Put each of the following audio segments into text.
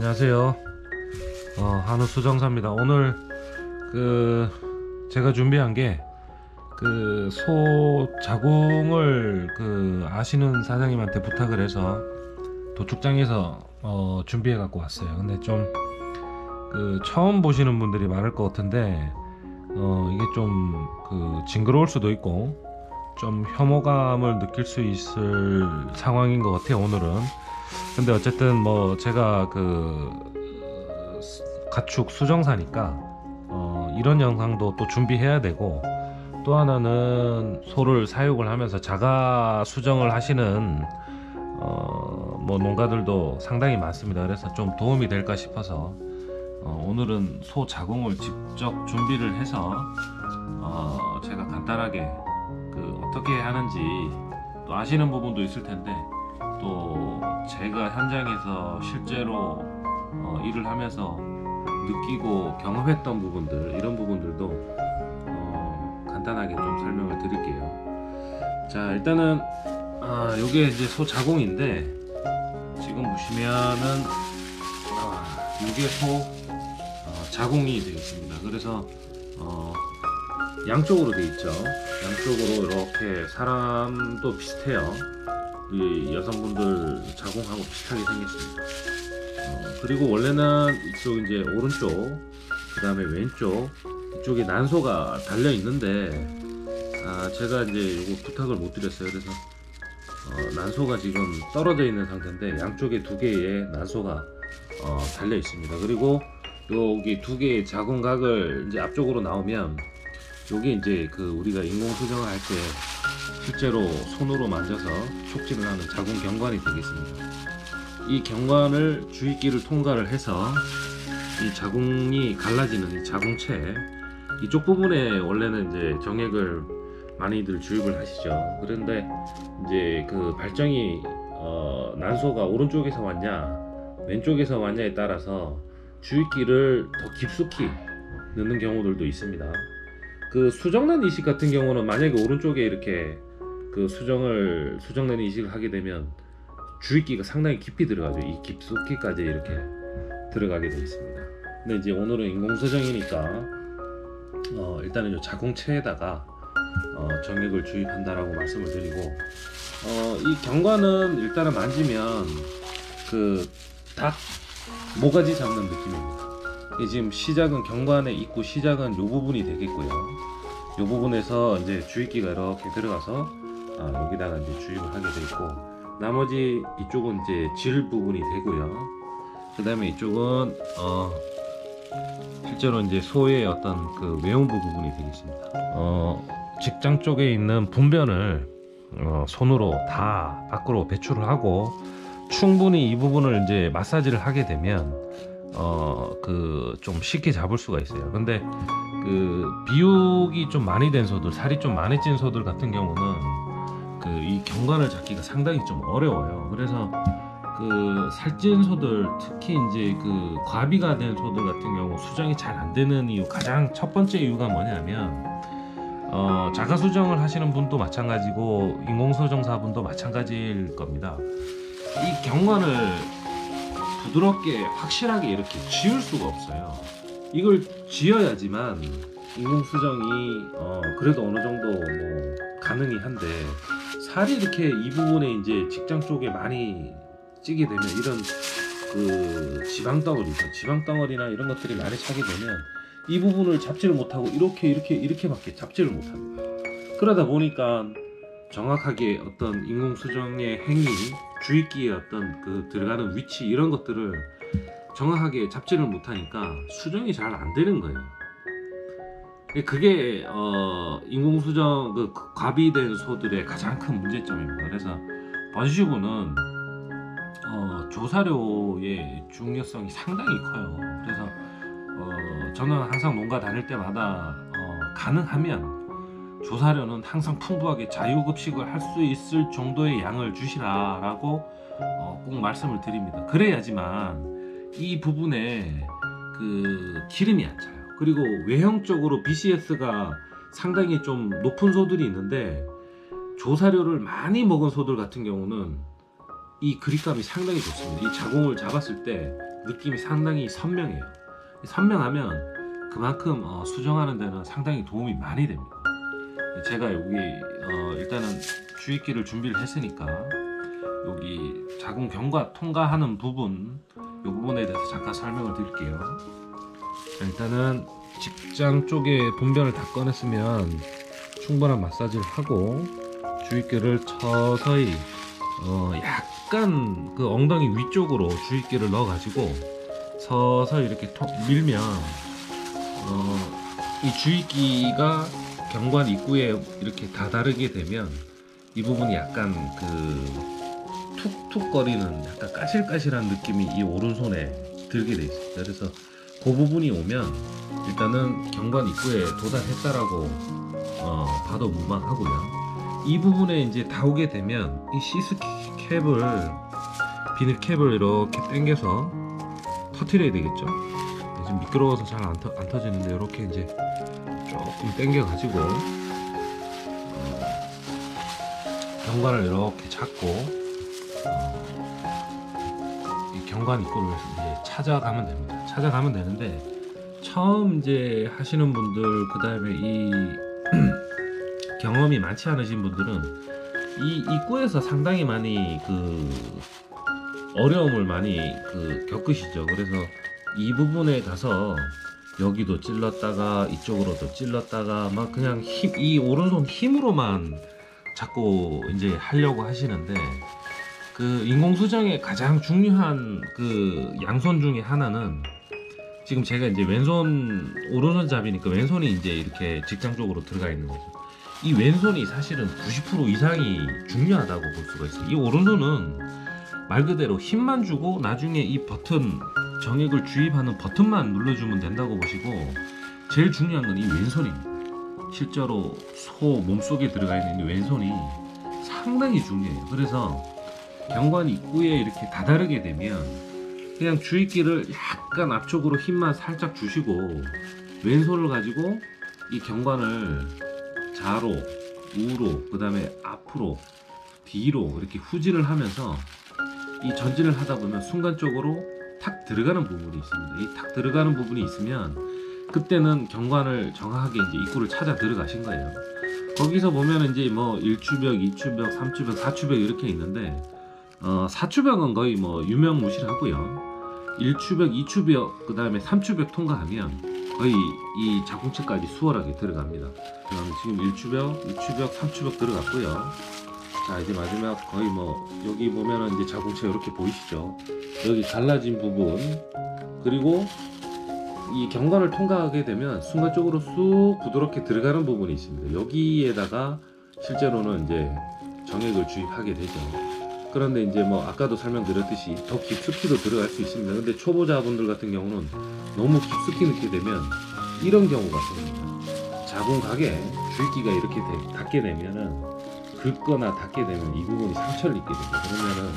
안녕하세요. 한우 수정사입니다. 오늘 제가 준비한 게 소 자궁을 아시는 사장님한테 부탁을 해서 도축장에서 준비해 갖고 왔어요. 근데 좀 처음 보시는 분들이 많을 것 같은데 이게 좀 징그러울 수도 있고 좀 혐오감을 느낄 수 있을 상황인 것 같아요, 오늘은. 근데 어쨌든 제가 가축 수정사니까 이런 영상도 또 준비해야 되고, 또 하나는 소를 사육을 하면서 자가 수정을 하시는 농가들도 상당히 많습니다. 그래서 좀 도움이 될까 싶어서 오늘은 소 자궁을 직접 준비를 해서 제가 간단하게 어떻게 하는지 또 아시는 부분도 있을 텐데, 또 제가 현장에서 실제로 일을 하면서 느끼고 경험했던 부분들, 이런 부분들도 간단하게 좀 설명을 드릴게요. 자, 일단은 요게 이제 소 자궁인데, 지금 보시면은 요게 소 자궁이 되겠습니다. 그래서 양쪽으로 되어 있죠. 양쪽으로 이렇게 사람도 비슷해요. 우리 여성분들 자궁하고 비슷하게 생겼습니다. 그리고 원래는 이쪽 이제 오른쪽, 그 다음에 왼쪽 이쪽에 난소가 달려 있는데 제가 이제 요거 부탁을 못 드렸어요. 그래서 난소가 지금 떨어져 있는 상태인데 양쪽에 두 개의 난소가 달려 있습니다. 그리고 여기 두 개의 자궁각을 이제 앞쪽으로 나오면 요게 이제 우리가 인공 수정을 할 때 실제로 손으로 만져서 촉진을 하는 자궁 경관이 되겠습니다. 이 경관을 주입기를 통과를 해서 이 자궁이 갈라지는 이 자궁체, 이쪽 부분에 원래는 이제 정액을 많이들 주입을 하시죠. 그런데 이제 발정이 난소가 오른쪽에서 왔냐 왼쪽에서 왔냐에 따라서 주입기를 더 깊숙이 넣는 경우들도 있습니다. 수정란 이식 같은 경우는 만약에 오른쪽에 이렇게 수정란 이식을 하게 되면 주입기가 상당히 깊이 들어가죠. 이 깊숙이까지 이렇게 들어가게 되어 있습니다. 근데 이제 오늘은 인공수정이니까 일단은 이 자궁체에다가 정액을 주입한다라고 말씀을 드리고, 이 경관은 일단은 만지면 닭 모가지 잡는 느낌입니다. 지금 시작은 경관의 입구 시작은 이 부분이 되겠고요. 이 부분에서 이제 주입기가 이렇게 들어가서 여기다가 이제 주입을 하게 되어 있고, 나머지 이쪽은 이제 질 부분이 되고요. 그 다음에 이쪽은 실제로 이제 소의 어떤 외음부 부분이 되겠습니다. 직장 쪽에 있는 분변을 손으로 다 밖으로 배출을 하고, 충분히 이 부분을 이제 마사지를 하게 되면 좀 쉽게 잡을 수가 있어요. 근데 비육이 좀 많이 된 소들, 살이 좀 많이 찐 소들 같은 경우는 이 경관을 잡기가 상당히 좀 어려워요. 그래서 살찐 소들, 특히 이제 과비가 된 소들 같은 경우 수정이 잘 안 되는 이유, 가장 첫 번째 이유가 뭐냐면 자가 수정을 하시는 분도 마찬가지고 인공수정사분도 마찬가지일 겁니다. 이 경관을 부드럽게 확실하게 이렇게 지울 수가 없어요. 이걸 지어야지만 인공수정이 그래도 어느 정도 가능이 한데, 살이 이렇게 이 부분에 이제 직장 쪽에 많이 찌게 되면 이런 지방덩어리나 이런 것들이 많이 차게 되면 이 부분을 잡지를 못하고 이렇게밖에 잡지를 못합니다. 그러다 보니까 정확하게 어떤 인공수정의 행위, 주입기의 어떤 들어가는 위치, 이런 것들을 정확하게 잡지를 못하니까 수정이 잘 안 되는 거예요. 그게 인공수정 과비된 소들의 가장 큰 문제점입니다. 그래서 번식우는 조사료의 중요성이 상당히 커요. 그래서 저는 항상 농가 다닐 때마다 가능하면 조사료는 항상 풍부하게 자유급식을 할 수 있을 정도의 양을 주시라라고 꼭 말씀을 드립니다. 그래야지만 이 부분에 기름이 안 차요. 그리고 외형적으로 BCS가 상당히 좀 높은 소들이 있는데, 조사료를 많이 먹은 소들 같은 경우는 이 그립감이 상당히 좋습니다. 이 자궁을 잡았을 때 느낌이 상당히 선명해요. 선명하면 그만큼 수정하는 데는 상당히 도움이 많이 됩니다. 제가 여기 일단은 주입기를 준비를 했으니까 여기 자궁 경과 통과하는 부분, 이 부분에 대해서 잠깐 설명을 드릴게요. 일단은 직장 쪽에 분변을 다 꺼냈으면 충분한 마사지를 하고 주입기를 서서히 약간 그 엉덩이 위쪽으로 주입기를 넣어 가지고 서서히 이렇게 밀면 이 주입기가 경관 입구에 이렇게 다다르게 되면 이 부분이 약간 그 툭툭거리는 약간 까실까실한 느낌이 이 오른손에 들게 돼 있습니다. 그래서 그 부분이 오면 일단은 경관 입구에 도달했다라고 봐도 무방하고요. 이 부분에 이제 다 오게 되면 이 시스 캡을, 비닐 캡을 이렇게 당겨서 터트려야 되겠죠. 지금 미끄러워서 잘 안 터지는데 이렇게 이제 조금 당겨 가지고 경관을 이렇게 잡고 이 경관 입구를 이제 찾아가면 됩니다. 찾아가면 되는데 처음 이제 하시는 분들, 그 다음에 이 경험이 많지 않으신 분들은 이 입구에서 상당히 많이 그 어려움을 많이 겪으시죠. 그래서 이 부분에 가서 여기도 찔렀다가 이쪽으로도 찔렀다가 막 그냥 이 오른손 힘으로만 자꾸 이제 하려고 하시는데, 그 인공수정의 가장 중요한 그 양손 중에 하나는, 지금 제가 이제 왼손 오른손 잡이니까 왼손이 이제 이렇게 직장 쪽으로 들어가 있는 거죠. 이 왼손이 사실은 90% 이상이 중요하다고 볼 수가 있어요. 이 오른손은 말 그대로 힘만 주고 나중에 이 버튼, 정액을 주입하는 버튼만 눌러주면 된다고 보시고, 제일 중요한 건 이 왼손입니다. 실제로 몸속에 들어가 있는 이 왼손이 상당히 중요해요. 그래서 경관 입구에 이렇게 다다르게 되면 그냥 주입기를 약간 앞쪽으로 힘만 살짝 주시고 왼손을 가지고 이 경관을 좌로, 우로, 그 다음에 앞으로, 뒤로 이렇게 후진을 하면서 이 전진을 하다 보면 순간적으로 탁 들어가는 부분이 있습니다. 이 탁 들어가는 부분이 있으면 그때는 경관을 정확하게 이제 입구를 찾아 들어가신 거예요. 거기서 보면 이제 뭐 1추벽, 2추벽, 3추벽, 4추벽 이렇게 있는데 4추벽은 거의 뭐 유명무실하고요. 1추벽, 2추벽, 그 다음에 3추벽 통과하면 거의 이 자궁체까지 수월하게 들어갑니다. 지금 1추벽, 2추벽, 3추벽 들어갔고요. 자, 이제 마지막 거의 뭐 여기 보면은 이제 자궁체 이렇게 보이시죠? 여기 갈라진 부분, 그리고 이 경관을 통과하게 되면 순간적으로 쑥 부드럽게 들어가는 부분이 있습니다. 여기에다가 실제로는 이제 정액을 주입하게 되죠. 그런데 이제 뭐 아까도 설명드렸듯이 더 깊숙이도 들어갈 수 있습니다. 근데 초보자분들 같은 경우는 너무 깊숙이 넣게 되면 이런 경우가 생깁니다. 자궁각에 주입기가 이렇게 닿게 되면은, 긁거나 닿게 되면 이 부분이 상처를 입게 됩니다. 그러면은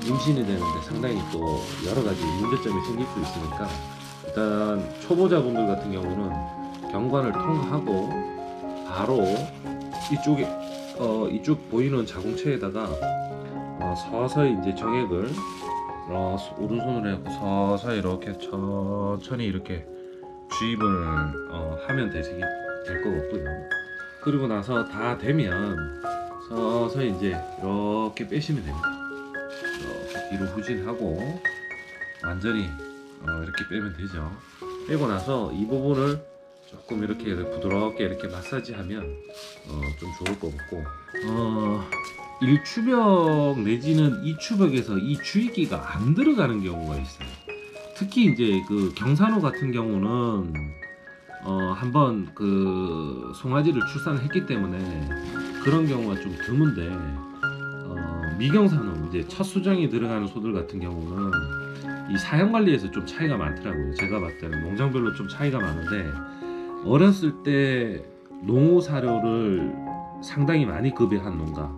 임신이 되는데 상당히 또 여러 가지 문제점이 생길 수 있으니까, 일단 초보자분들 같은 경우는 경관을 통과하고 바로 이쪽에 이쪽 보이는 자궁체에다가 서서히 이제 정액을 오른손으로 해서 서서히 이렇게 천천히 이렇게 주입을 하면 될 것 같고요. 그리고 나서 다 되면 서서히 이제 이렇게 빼시면 됩니다. 이렇게 뒤로 후진하고 완전히 이렇게 빼면 되죠. 빼고 나서 이 부분을 조금 이렇게 부드럽게 이렇게 마사지하면 좀 좋을 것 같고, 1추벽 내지는 2추벽에서 이 주입기가 안 들어가는 경우가 있어요. 특히 이제 그 경산호 같은 경우는 한번 그 송아지를 출산을 했기 때문에 그런 경우가 좀 드문데, 미경산호, 이제 첫 수정이 들어가는 소들 같은 경우는 이 사형 관리에서 좀 차이가 많더라고요. 제가 봤을 때는 농장별로 좀 차이가 많은데, 어렸을 때 농후 사료를 상당히 많이 급여한 농가,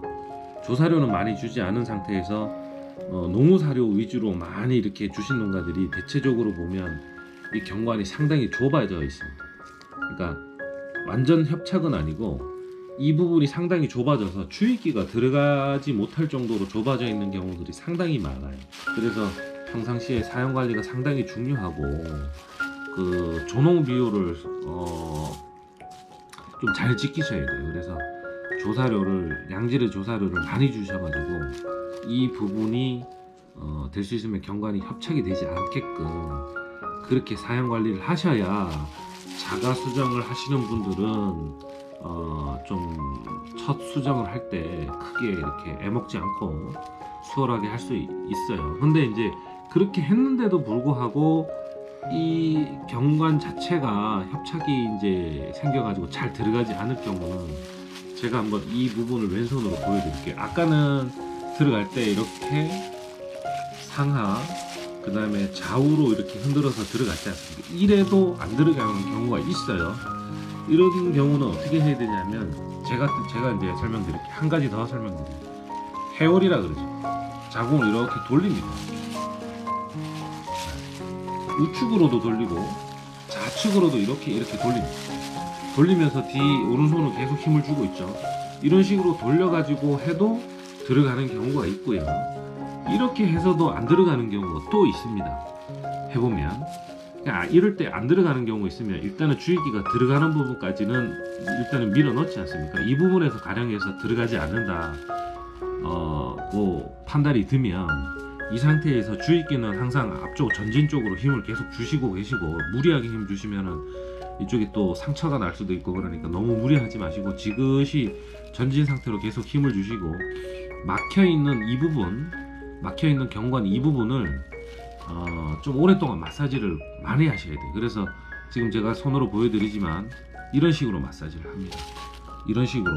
조사료는 많이 주지 않은 상태에서 농후 사료 위주로 많이 이렇게 주신 농가들이 대체적으로 보면 이 경관이 상당히 좁아져 있습니다. 그러니까 완전 협착은 아니고 이 부분이 상당히 좁아져서 주입기가 들어가지 못할 정도로 좁아져 있는 경우들이 상당히 많아요. 그래서 평상시에 사용 관리가 상당히 중요하고 그 조농 비율을 좀 잘 지키셔야 돼요. 그래서 조사료를 양질의 조사료를 많이 주셔가지고 이 부분이 될 수 있으면 경관이 협착이 되지 않게끔 그렇게 사용 관리를 하셔야 자가 수정을 하시는 분들은 좀 첫 수정을 할 때 크게 이렇게 애먹지 않고 수월하게 할 수 있어요. 근데 이제 그렇게 했는데도 불구하고 이 경관 자체가 협착이 이제 생겨가지고 잘 들어가지 않을 경우는 제가 한번 이 부분을 왼손으로 보여드릴게요. 아까는 들어갈 때 이렇게 상하 그 다음에 좌우로 이렇게 흔들어서 들어갔지 않습니까? 이래도 안 들어가는 경우가 있어요. 이런 경우는 어떻게 해야 되냐면 제가 이제 설명드릴게요. 한 가지 더 설명드릴게요. 해월이라 그러죠. 자궁을 이렇게 돌립니다. 우측으로도 돌리고 좌측으로도 이렇게 돌립니다. 돌리면서 오른손으로 계속 힘을 주고 있죠. 이런 식으로 돌려가지고 해도 들어가는 경우가 있고요. 이렇게 해서도 안 들어가는 경우가 또 있습니다. 해보면 이럴 때 안 들어가는 경우가 있으면 일단은 주의기가 들어가는 부분까지는 일단은 밀어 넣지 않습니까? 이 부분에서 가령해서 들어가지 않는다 뭐 판단이 들면 이 상태에서 주의기는 항상 앞쪽 전진 쪽으로 힘을 계속 주시고 계시고 무리하게 힘 주시면은 이쪽에 또 상처가 날 수도 있고 그러니까 너무 무리하지 마시고 지그시 전진 상태로 계속 힘을 주시고 막혀있는 이 부분 막혀있는 경관 이 부분을 좀 오랫동안 마사지를 많이 하셔야 돼요. 그래서 지금 제가 손으로 보여드리지만 이런 식으로 마사지를 합니다. 이런 식으로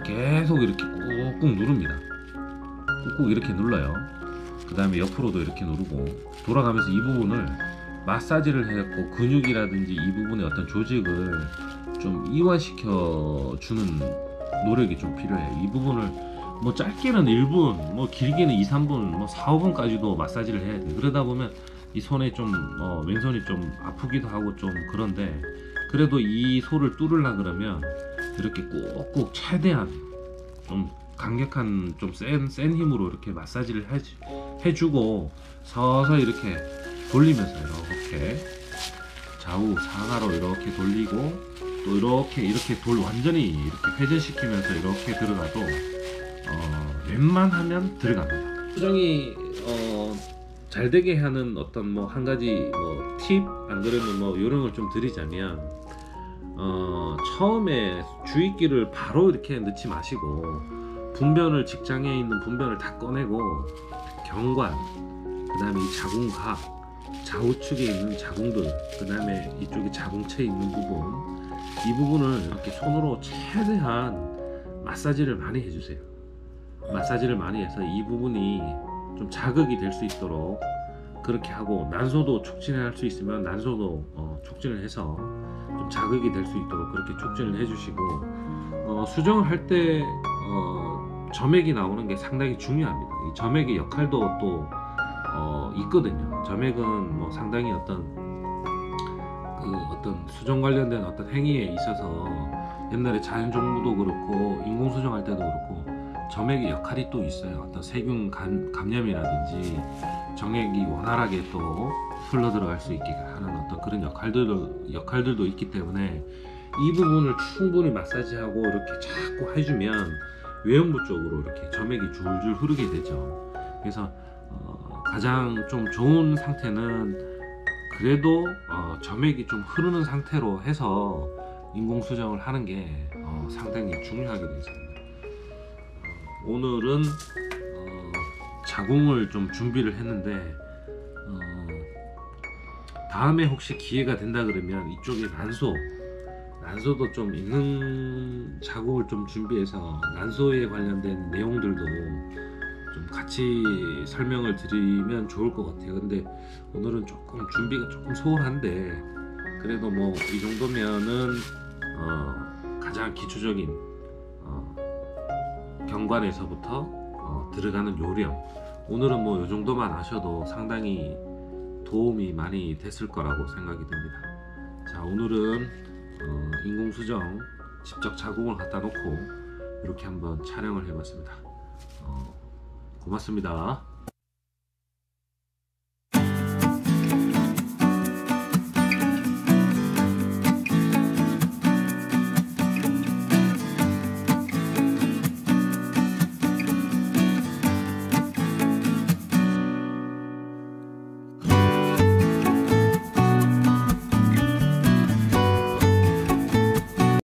계속 이렇게 꾹꾹 누릅니다. 꾹꾹 이렇게 눌러요. 그 다음에 옆으로도 이렇게 누르고 돌아가면서 이 부분을 마사지를 해갖고 근육이라든지 이 부분의 어떤 조직을 좀 이완시켜 주는 노력이 좀 필요해요. 이 부분을 뭐 짧게는 1분, 뭐 길게는 2, 3분, 뭐 4, 5분까지도 마사지를 해야 돼. 그러다 보면 이 손에 좀 왼손이 좀 아프기도 하고 좀 그런데 그래도 이 소를 뚫으려 그러면 이렇게 꾹꾹 최대한 좀 강력한 좀 센 힘으로 이렇게 마사지를 해주고 서서히 이렇게 돌리면서 이렇게 좌우 상하로 이렇게 돌리고 또 이렇게 완전히 이렇게 회전시키면서 이렇게 들어가도 웬만하면 들어갑니다. 수정이 잘 되게 하는 어떤 뭐 한 가지 팁 안 그러면 뭐 요런 걸 좀 드리자면 처음에 주입기를 바로 이렇게 넣지 마시고 분변을 직장에 있는 분변을 다 꺼내고 경관 그 다음에 이 자궁각 좌우측에 있는 자궁들 그 다음에 이쪽에 자궁체에 있는 부분 이 부분을 이렇게 손으로 최대한 마사지를 많이 해주세요. 마사지를 많이 해서 이 부분이 좀 자극이 될 수 있도록 그렇게 하고 난소도 촉진할 수 있으면 난소도 촉진을 해서 좀 자극이 될 수 있도록 그렇게 촉진을 해주시고 수정을 할 때 점액이 나오는 게 상당히 중요합니다. 이 점액의 역할도 또 있거든요. 점액은 뭐 상당히 어떤 수정 관련된 어떤 행위에 있어서 옛날에 자연종무도 그렇고 인공수정할 때도 그렇고 점액의 역할이 또 있어요. 어떤 세균 감염이라든지 정액이 원활하게 또 흘러 들어갈 수 있게 하는 어떤 그런 역할들도 있기 때문에 이 부분을 충분히 마사지하고 이렇게 자꾸 해주면 외형부 쪽으로 이렇게 점액이 줄줄 흐르게 되죠. 그래서 가장 좀 좋은 상태는 그래도 점액이 좀 흐르는 상태로 해서 인공수정을 하는 게 상당히 중요하게 되어 있습니다. 오늘은 자궁을 좀 준비를 했는데 다음에 혹시 기회가 된다 그러면 이쪽에 난소도 좀 있는 자궁을 좀 준비해서 난소에 관련된 내용들도 좀 같이 설명을 드리면 좋을 것 같아요. 근데 오늘은 조금 준비가 조금 소홀한데 그래도 뭐 이 정도면은 가장 기초적인 경관에서부터 들어가는 요령 오늘은 뭐 이 정도만 아셔도 상당히 도움이 많이 됐을 거라고 생각이 듭니다. 자, 오늘은 인공수정 직접 자궁을 갖다 놓고 이렇게 한번 촬영을 해봤습니다. 고맙습니다.